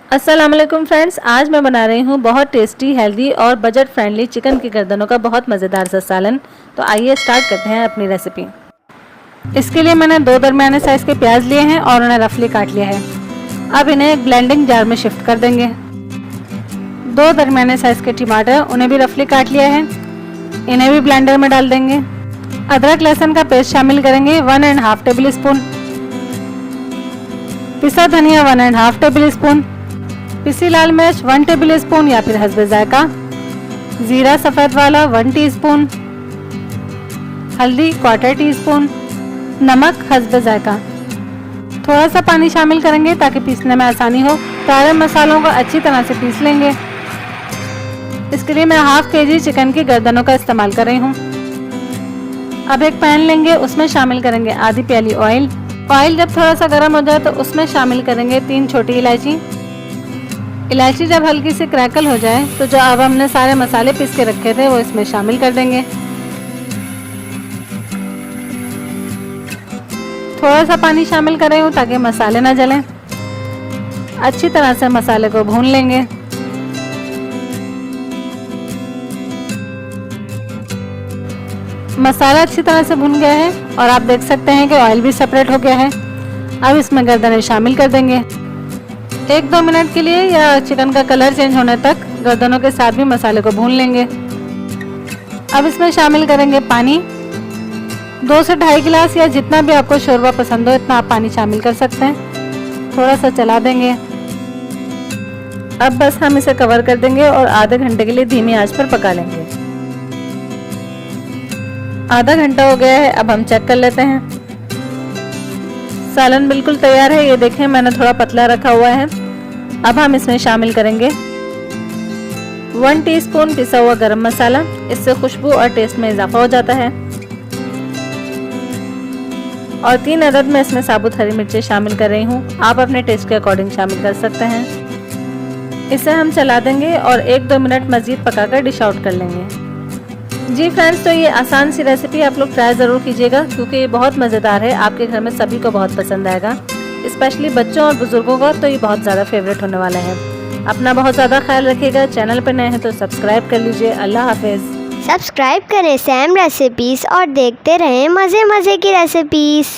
अस्सलाम वालेकुम फ्रेंड्स, आज मैं बना रही हूँ बहुत टेस्टी, हेल्दी और बजट फ्रेंडली चिकन की गर्दनों का बहुत मज़ेदार सा सालन। तो आइए स्टार्ट करते हैं अपनी रेसिपी। इसके लिए मैंने 2 दरमियाने साइज़ के प्याज लिए हैं और उन्हें रफली काट लिया है। अब इन्हें एक ब्लेंडिंग जार में शिफ्ट कर देंगे। 2 दरमियाने साइज़ के टमाटर, उन्हें भी रफली काट लिया है, इन्हें भी ब्लेंडर में डाल देंगे। अदरक लहसुन का पेस्ट शामिल करेंगे 1.5 टेबल स्पून, पिसा धनिया 1.5 टेबल स्पून, पिसी लाल मिर्च 1 टेबल स्पून या फिर हस्बे जायका, जीरा सफ़ेद वाला 1 टीस्पून, हल्दी 1/4 टीस्पून, नमक हस्बे जायका। थोड़ा सा पानी शामिल करेंगे ताकि पीसने में आसानी हो। सारे मसालों को अच्छी तरह से पीस लेंगे। इसके लिए मैं ½ kg चिकन की गर्दनों का इस्तेमाल कर रही हूँ। अब एक पैन लेंगे, उसमें शामिल करेंगे आधी प्याली ऑयल। ऑयल जब थोड़ा सा गर्म हो जाए तो उसमें शामिल करेंगे 3 छोटी इलायची। इलायची जब हल्की सी क्रैकल हो जाए तो जो अब हमने सारे मसाले पीस के रखे थे वो इसमें शामिल कर देंगे। थोड़ा सा पानी शामिल कर रही हूँ ताकि मसाले ना जलें। अच्छी तरह से मसाले को भून लेंगे। मसाला अच्छी तरह से भुन गया है और आप देख सकते हैं कि ऑयल भी सेपरेट हो गया है। अब इसमें गर्दनें शामिल कर देंगे। 1-2 मिनट के लिए या चिकन का कलर चेंज होने तक गर्दनों के साथ भी मसाले को भून लेंगे। अब इसमें शामिल करेंगे पानी। 2 से 2.5 गिलास या जितना भी आपको शोरबा पसंद हो इतना आप पानी शामिल कर सकते हैं। थोड़ा सा चला देंगे। अब बस हम इसे कवर कर देंगे और आधे घंटे के लिए धीमी आंच पर पका लेंगे। आधा घंटा हो गया है, अब हम चेक कर लेते हैं। सालन बिल्कुल तैयार है, ये देखें मैंने थोड़ा पतला रखा हुआ है। अब हम इसमें शामिल करेंगे 1 टीस्पून पिसा हुआ गरम मसाला, इससे खुशबू और टेस्ट में इजाफा हो जाता है। और 3 अदद में इसमें साबुत हरी मिर्चें शामिल कर रही हूँ, आप अपने टेस्ट के अकॉर्डिंग शामिल कर सकते हैं। इसे हम चला देंगे और 1-2 मिनट मज़ीद पकाकर डिश आउट कर लेंगे। जी फ्रेंड्स, तो ये आसान सी रेसिपी आप लोग ट्राई ज़रूर कीजिएगा क्योंकि ये बहुत मज़ेदार है। आपके घर में सभी को बहुत पसंद आएगा, स्पेशली बच्चों और बुज़ुर्गों का तो ये बहुत ज़्यादा फेवरेट होने वाला है। अपना बहुत ज़्यादा ख्याल रखिएगा। चैनल पर नए हैं तो सब्सक्राइब कर लीजिए। अल्लाह हाफिज़। सब्सक्राइब करें सैम रेसिपीज़ और देखते रहें मज़े मज़े की रेसिपीज़।